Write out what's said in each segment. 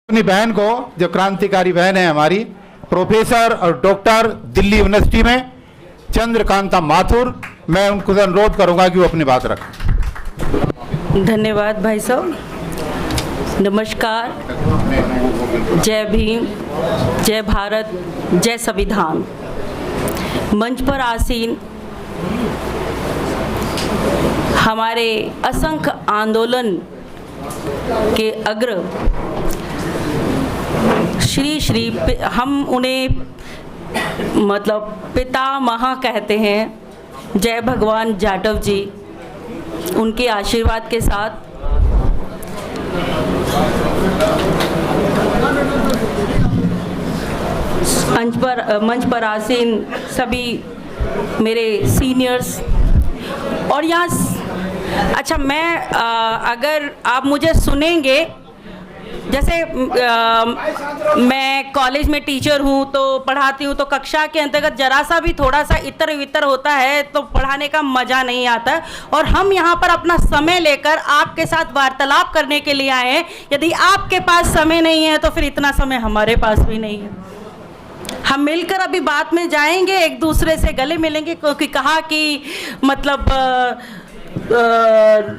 अपनी बहन को, जो क्रांतिकारी बहन है हमारी, प्रोफेसर और डॉक्टर दिल्ली यूनिवर्सिटी में, चंद्रकांता माथुर, मैं उनको अनुरोध करूंगा कि वो अपनी बात रखें। धन्यवाद भाई साहब। नमस्कार, जय भीम, जय भारत, जय संविधान। मंच पर आसीन हमारे असंख्य आंदोलन के अग्र श्री हम उन्हें मतलब पितामह कहते हैं, जय भगवान जाटव जी, उनके आशीर्वाद के साथ मंच पर आसीन सभी मेरे सीनियर्स और यहाँ अच्छा, मैं अगर आप मुझे सुनेंगे, जैसे मैं कॉलेज में टीचर हूँ तो पढ़ाती हूँ, तो कक्षा के अंतर्गत जरा सा भी थोड़ा सा इतर वितर होता है तो पढ़ाने का मज़ा नहीं आता। और हम यहाँ पर अपना समय लेकर आपके साथ वार्तालाप करने के लिए आए हैं। यदि आपके पास समय नहीं है तो फिर इतना समय हमारे पास भी नहीं है। हम मिलकर अभी बात में जाएंगे, एक दूसरे से गले मिलेंगे, क्योंकि कहा कि मतलब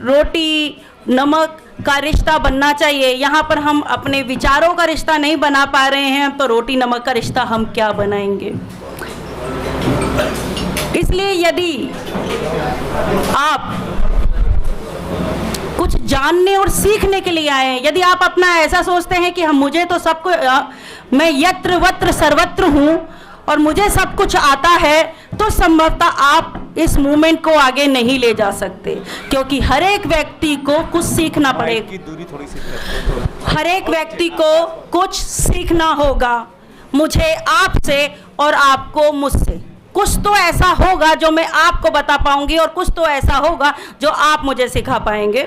रोटी नमक का रिश्ता बनना चाहिए। यहाँ पर हम अपने विचारों का रिश्ता नहीं बना पा रहे हैं, तो रोटी नमक का रिश्ता हम क्या बनाएंगे। इसलिए यदि आप कुछ जानने और सीखने के लिए आए हैं, यदि आप अपना ऐसा सोचते हैं कि हम मुझे तो सब कुछ, मैं यत्र वत्र सर्वत्र हूँ और मुझे सब कुछ आता है, तो संभवतः आप इस मूवमेंट को आगे नहीं ले जा सकते, क्योंकि हर एक व्यक्ति को कुछ सीखना पड़ेगा। हर एक व्यक्ति को कुछ सीखना होगा, मुझे आपसे और आपको मुझसे। कुछ तो ऐसा होगा जो मैं आपको बता पाऊंगी और कुछ तो ऐसा होगा जो आप मुझे सिखा पाएंगे।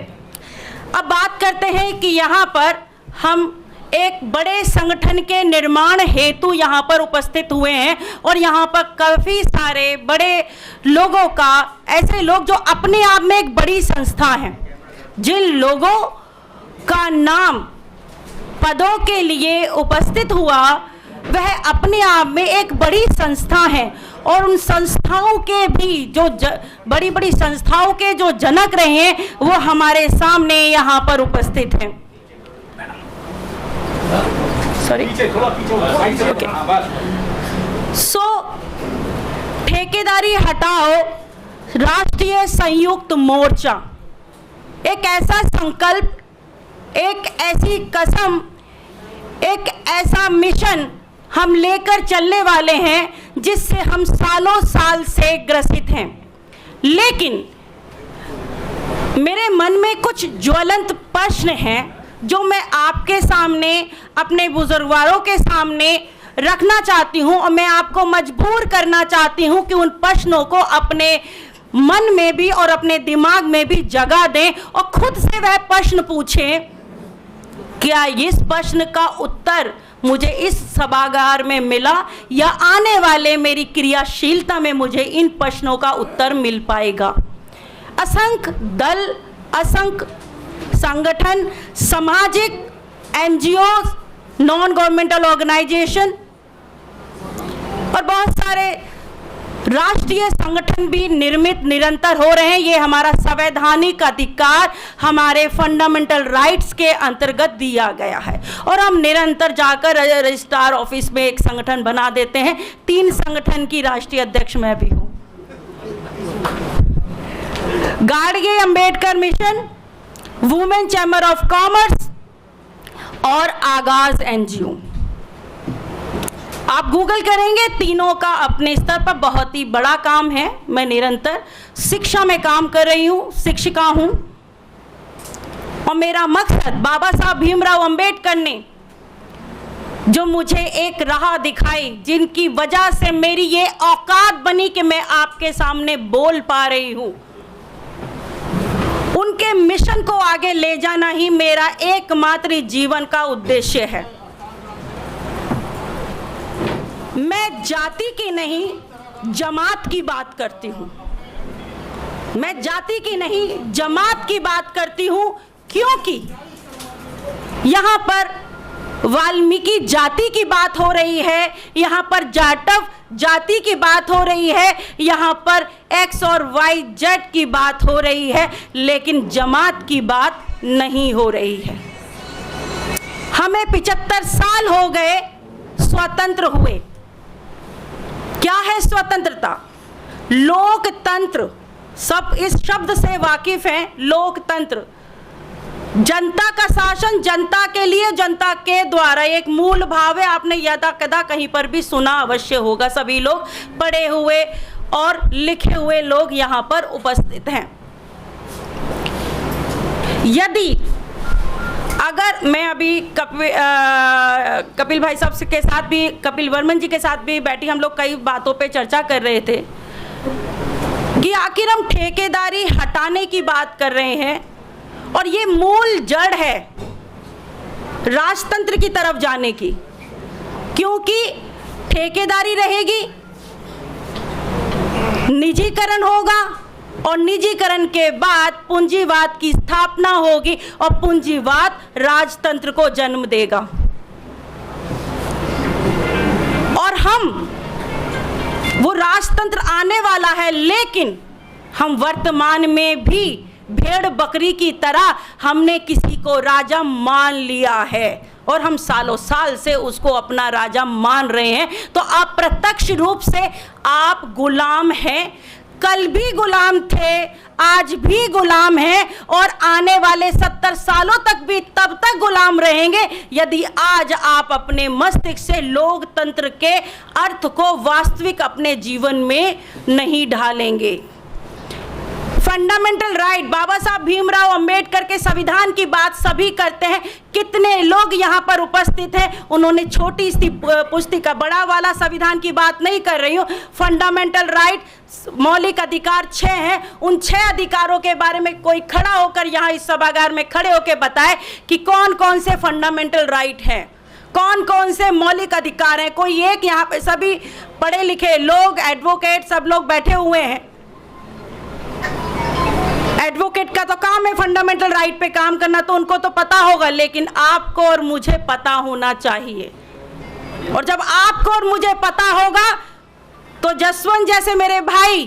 अब बात करते हैं कि यहाँ पर हम एक बड़े संगठन के निर्माण हेतु यहाँ पर उपस्थित हुए हैं और यहाँ पर काफ़ी सारे बड़े लोगों का, ऐसे लोग जो अपने आप में एक बड़ी संस्था हैं, जिन लोगों का नाम पदों के लिए उपस्थित हुआ वह अपने आप में एक बड़ी संस्था है। और उन संस्थाओं के भी जो बड़ी बड़ी संस्थाओं के जो जनक रहे हैं वो हमारे सामने यहाँ पर उपस्थित हैं। ठेकेदारी हटाओ राष्ट्रीय संयुक्त मोर्चा एक ऐसा संकल्प, एक ऐसी कसम, एक ऐसा मिशन हम लेकर चलने वाले हैं जिससे हम सालों साल से ग्रसित हैं। लेकिन मेरे मन में कुछ ज्वलंत प्रश्न हैं जो मैं आपके सामने, अपने बुजुर्गवारों के सामने रखना चाहती हूं और मैं आपको मजबूर करना चाहती हूं कि उन प्रश्नों को अपने मन में भी और अपने दिमाग में भी जगह दें और खुद से वह प्रश्न पूछें, क्या इस प्रश्न का उत्तर मुझे इस सभागार में मिला या आने वाले मेरी क्रियाशीलता में मुझे इन प्रश्नों का उत्तर मिल पाएगा। असंख्य दल, असंख्य संगठन, सामाजिक एनजीओ, नॉन गवर्नमेंटल ऑर्गेनाइजेशन और बहुत सारे राष्ट्रीय संगठन भी निर्मित निरंतर हो रहे हैं। ये हमारा संवैधानिक अधिकार, हमारे फंडामेंटल राइट्स के अंतर्गत दिया गया है और हम निरंतर जाकर रजिस्ट्रार ऑफिस में एक संगठन बना देते हैं। 3 संगठन की राष्ट्रीय अध्यक्ष मैं भी हूँ। Gadge Ambedkar mission, women chamber of commerce और आगाज एनजीओ। आप गूगल करेंगे, तीनों का अपने स्तर पर बहुत ही बड़ा काम है। मैं निरंतर शिक्षा में काम कर रही हूँ, शिक्षिका हूँ और मेरा मकसद, बाबा साहब भीमराव अंबेडकर ने जो मुझे एक राह दिखाई, जिनकी वजह से मेरी ये औकात बनी कि मैं आपके सामने बोल पा रही हूँ, उनके मिशन को आगे ले जाना ही मेरा एकमात्र जीवन का उद्देश्य है। मैं जाति की नहीं, जमात की बात करती हूँ। मैं जाति की नहीं, जमात की बात करती हूँ, क्योंकि यहाँ पर वाल्मीकि जाति की बात हो रही है, यहाँ पर जाटव जाति की बात हो रही है, यहाँ पर एक्स और वाई जेड की बात हो रही है, लेकिन जमात की बात नहीं हो रही है। हमें 75 साल हो गए स्वतंत्र हुए। क्या है स्वतंत्रता? लोकतंत्र, सब इस शब्द से वाकिफ हैं। लोकतंत्र, जनता का शासन जनता के लिए, जनता के द्वारा, एक मूल भाव है। आपने यदा कदा कहीं पर भी सुना अवश्य होगा। सभी लोग पढ़े हुए और लिखे हुए लोग यहाँ पर उपस्थित हैं। यदि अगर मैं अभी कपिल भाई साहब के साथ भी, कपिल वर्मन जी के साथ भी बैठी, हम लोग कई बातों पे चर्चा कर रहे थे कि आखिर हम ठेकेदारी हटाने की बात कर रहे हैं और ये मूल जड़ है राजतंत्र की तरफ जाने की, क्योंकि ठेकेदारी रहेगी, निजीकरण होगा और निजीकरण के बाद पूंजीवाद की स्थापना होगी और पूंजीवाद राजतंत्र को जन्म देगा। और हम, वो राजतंत्र आने वाला है, लेकिन हम वर्तमान में भी भेड़ बकरी की तरह हमने किसी को राजा मान लिया है और हम सालों साल से उसको अपना राजा मान रहे हैं। तो अप्रत्यक्ष रूप से आप गुलाम हैं। कल भी गुलाम थे, आज भी गुलाम हैं और आने वाले 70 सालों तक भी तब तक गुलाम रहेंगे यदि आज आप अपने मस्तिष्क से लोकतंत्र के अर्थ को वास्तविक अपने जीवन में नहीं ढालेंगे। फंडामेंटल राइट, बाबा साहब भीमराव अंबेडकर के संविधान की बात सभी करते हैं। कितने लोग यहाँ पर उपस्थित हैं, उन्होंने छोटी सी पुस्तिका, बड़ा वाला संविधान की बात नहीं कर रही हूँ। फंडामेंटल राइट, मौलिक अधिकार 6 हैं। उन 6 अधिकारों के बारे में कोई खड़ा होकर यहाँ इस सभागार में खड़े होकर बताए कि कौन कौन से फंडामेंटल राइट हैं, कौन कौन से मौलिक अधिकार हैं। कोई एक, यहाँ पे सभी पढ़े लिखे लोग, एडवोकेट सब लोग बैठे हुए हैं। एडवोकेट का तो काम है फंडामेंटल राइट पे काम करना, तो उनको तो पता होगा, लेकिन आपको और मुझे पता होना चाहिए। और जब आपको और मुझे पता होगा तो जसवंत जैसे मेरे भाई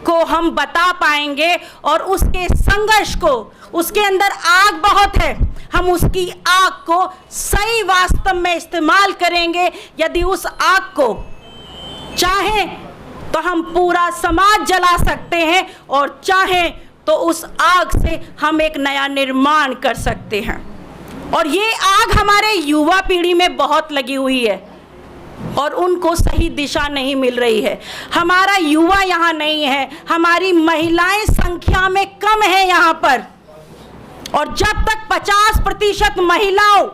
को हम बता पाएंगे और उसके संघर्ष को, उसके अंदर आग बहुत है, हम उसकी आग को सही वास्तव में इस्तेमाल करेंगे। यदि उस आग को चाहें तो हम पूरा समाज जला सकते हैं और चाहें तो उस आग से हम एक नया निर्माण कर सकते हैं। और ये आग हमारे युवा पीढ़ी में बहुत लगी हुई है और उनको सही दिशा नहीं मिल रही है। हमारा युवा यहाँ नहीं है, हमारी महिलाएं संख्या में कम है यहाँ पर। और जब तक 50% महिलाओं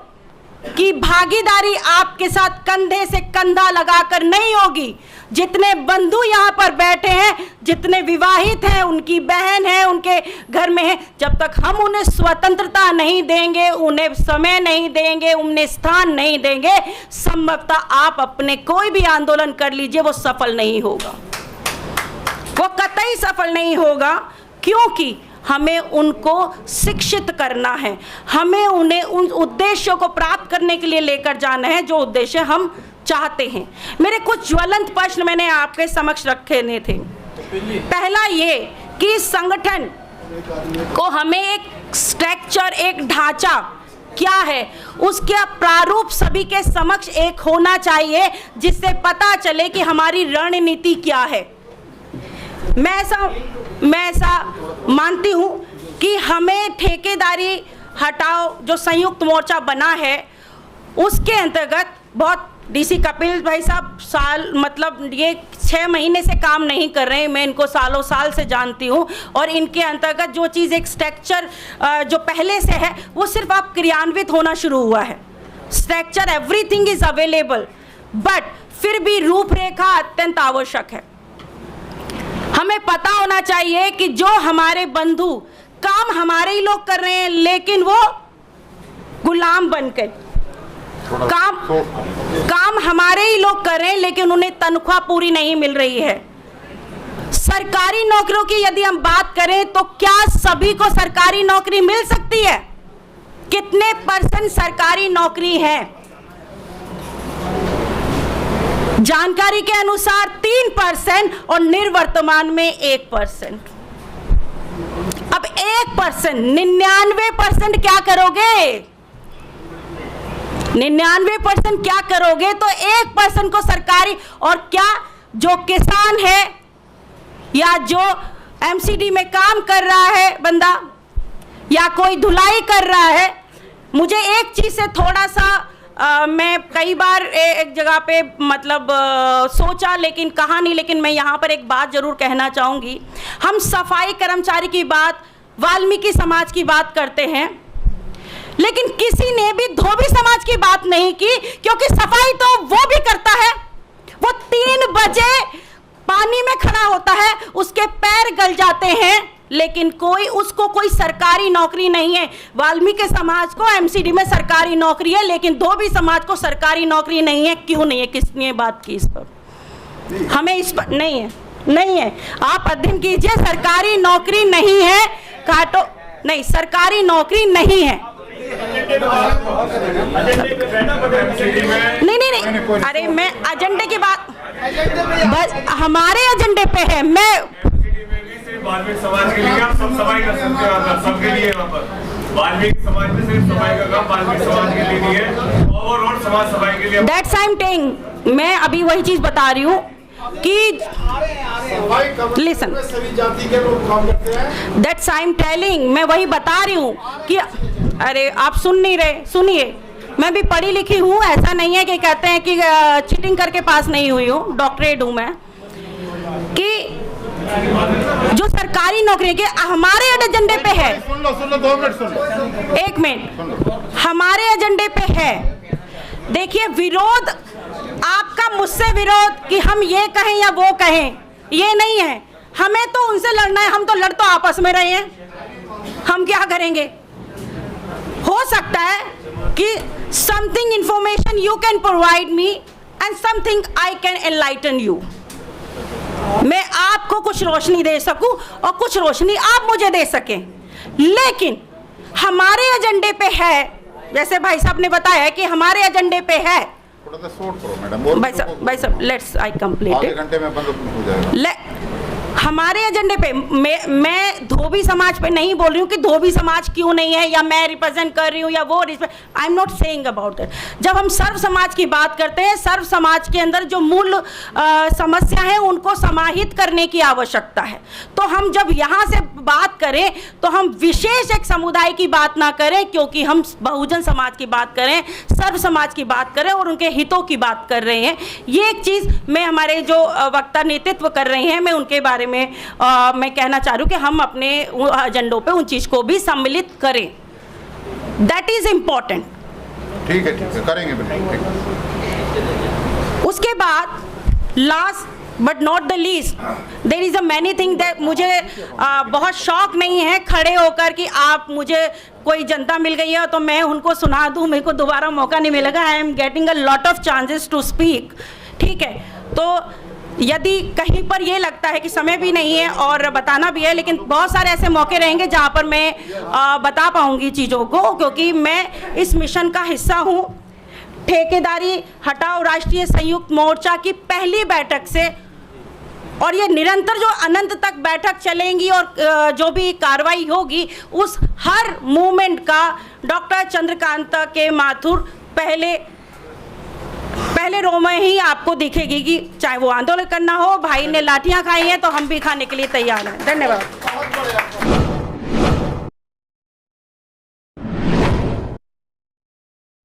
की भागीदारी आपके साथ कंधे से कंधा लगाकर नहीं होगी, जितने बंधु यहाँ पर बैठे हैं, जितने विवाहित हैं, उनकी बहन है, उनके घर में है, जब तक हम उन्हें स्वतंत्रता नहीं देंगे, उन्हें समय नहीं देंगे, उन्हें स्थान नहीं देंगे, संभवतः आप अपने कोई भी आंदोलन कर लीजिए, वो सफल नहीं होगा, वो कतई सफल नहीं होगा। क्योंकि हमें उनको शिक्षित करना है, हमें उन्हें उन उद्देश्यों को प्राप्त करने के लिए लेकर जाना है जो उद्देश्य हम चाहते हैं। मेरे कुछ ज्वलंत प्रश्न मैंने आपके समक्ष रखे थे। पहला ये कि संगठन को हमें एक स्ट्रक्चर, एक ढांचा क्या है, उसका प्रारूप सभी के समक्ष एक होना चाहिए, जिससे पता चले कि हमारी रणनीति क्या है। मैं ऐसा मानती हूँ कि हमें ठेकेदारी हटाओ जो संयुक्त मोर्चा बना है, उसके अंतर्गत बहुत डीसी कपिल भाई साहब मतलब ये 6 महीने से काम नहीं कर रहे हैं, मैं इनको सालों साल से जानती हूँ। और इनके अंतर्गत जो चीज़, एक स्ट्रक्चर जो पहले से है, वो सिर्फ अब क्रियान्वित होना शुरू हुआ है। Structure, everything is available, but फिर भी रूपरेखा अत्यंत आवश्यक है। हमें पता होना चाहिए कि जो हमारे बंधु काम हमारे ही लोग कर रहे हैं, लेकिन वो गुलाम बनकर काम हमारे ही लोग कर रहे हैं, लेकिन उन्हें तनख्वाह पूरी नहीं मिल रही है। सरकारी नौकरियों की यदि हम बात करें तो क्या सभी को सरकारी नौकरी मिल सकती है? कितने % सरकारी नौकरी है? जानकारी के अनुसार 3% और निर्वर्तमान में 1%। अब 1%, 99% क्या करोगे? 99% क्या करोगे? तो 1% को सरकारी, और क्या जो किसान है या जो एमसीडी में काम कर रहा है बंदा या कोई धुलाई कर रहा है, मुझे एक चीज से थोड़ा सा मैं कई बार एक जगह पे मतलब सोचा लेकिन कहा नहीं, लेकिन मैं यहाँ पर एक बात जरूर कहना चाहूँगी। हम सफाई कर्मचारी की बात, वाल्मीकि समाज की बात करते हैं, लेकिन किसी ने भी धोबी समाज की बात नहीं की, क्योंकि सफाई तो वो भी करता है। वो 3 बजे पानी में खड़ा होता है, उसके पैर गल जाते हैं, लेकिन उसको कोई सरकारी नौकरी नहीं है। वाल्मीकि समाज को एमसीडी में सरकारी नौकरी है, लेकिन धोबी समाज को सरकारी नौकरी नहीं है। क्यों नहीं है? किसने बात की इस पर? हमें इस पर नहीं है। आप अध्ययन कीजिए, सरकारी नौकरी नहीं है, काटो नहीं, सरकारी नौकरी नहीं है। नहीं, अरे मैं एजेंडे की बात, हमारे एजेंडे पे है। मैं वाल्मीकि समाज के लिए आप सब सफाई कर सकते हो, सबके लिए वहाँ पर वाल्मीकि समाज में सिर्फ सफाई का काम वाल्मीकि समाज के लिए नहीं है, ओवरऑल समाज सफाई के लिए। दैट्स आई एम टेइंग, मैं अभी वही चीज बता रही हूँ कि लिसन, सभी जाति के लोग काम करते हैं। दैट्स आई एम टेलिंग, मैं वही बता रही हूँ कि अरे आप सुन नहीं रहे, सुनिए। मैं भी पढ़ी लिखी हूँ, ऐसा नहीं है कि कहते हैं कि चीटिंग करके पास नहीं हुई हूँ, डॉक्टरेट हूँ मैं। कि जो सरकारी नौकरी के हमारे एजेंडे पे है, सुन लो 2 मिनट सुन लो, 1 मिनट, हमारे एजेंडे पे है। देखिए, विरोध आपका मुझसे विरोध कि हम ये कहें या वो कहें, ये नहीं है। हमें तो उनसे लड़ना है, हम तो लड़ तो आपस में रहे हैं, हम क्या करेंगे? हो सकता है कि something information you can provide me and something I can enlighten you. मैं आपको कुछ रोशनी दे सकूं और कुछ रोशनी आप मुझे दे सकें, लेकिन हमारे एजेंडे पे है, जैसे भाई साहब ने बताया कि हमारे एजेंडे पे है। थोड़ा सा शॉर्ट करो मैडम। भाई साहब लेट्स आई कंप्लीट आधे घंटे में बंद हो जाएगा। हमारे एजेंडे पे मैं धोबी समाज पे नहीं बोल रही हूँ कि धोबी समाज क्यों नहीं है, या मैं रिप्रेजेंट कर रही हूँ या वो I am not saying about that. जब हम सर्व समाज की बात करते हैं, सर्व समाज के अंदर जो मूल समस्या है उनको समाहित करने की आवश्यकता है। तो हम जब यहाँ से बात करें तो हम विशेष एक समुदाय की बात ना करें, क्योंकि हम बहुजन समाज की बात करें, सर्व समाज की बात करें और उनके हितों की बात कर रहे हैं। ये एक चीज़ मैं हमारे जो वक्ता नेतृत्व कर रहे हैं, मैं उनके बारे में मैं कहना चाह रही हूँ कि हम अपने एजेंडों पे उन चीज को भी सम्मिलित करें। That is important. ठीक है करेंगे बिल्कुल। उसके बाद last but not the least, there is a many thing that मुझे बहुत शौक नहीं है खड़े होकर कि आप मुझे कोई जनता मिल गई है तो मैं उनको सुना दूं, मेरे को दोबारा मौका नहीं मिलेगा। I am getting a lot of chances to speak. ठीक है, तो यदि कहीं पर ये लगता है कि समय भी नहीं है और बताना भी है, लेकिन बहुत सारे ऐसे मौके रहेंगे जहाँ पर मैं बता पाऊंगी चीज़ों को, क्योंकि मैं इस मिशन का हिस्सा हूँ। ठेकेदारी हटाओ राष्ट्रीय संयुक्त मोर्चा की पहली बैठक से, और ये निरंतर जो अनंत तक बैठक चलेंगी और जो भी कार्रवाई होगी, उस हर मूवमेंट का डॉक्टर चंद्रकांता के माथुर पहले रो में ही आपको दिखेगी कि चाहे वो आंदोलन करना हो, भाई ने लाठियां खाई हैं तो हम भी खाने के लिए तैयार हैं। धन्यवाद।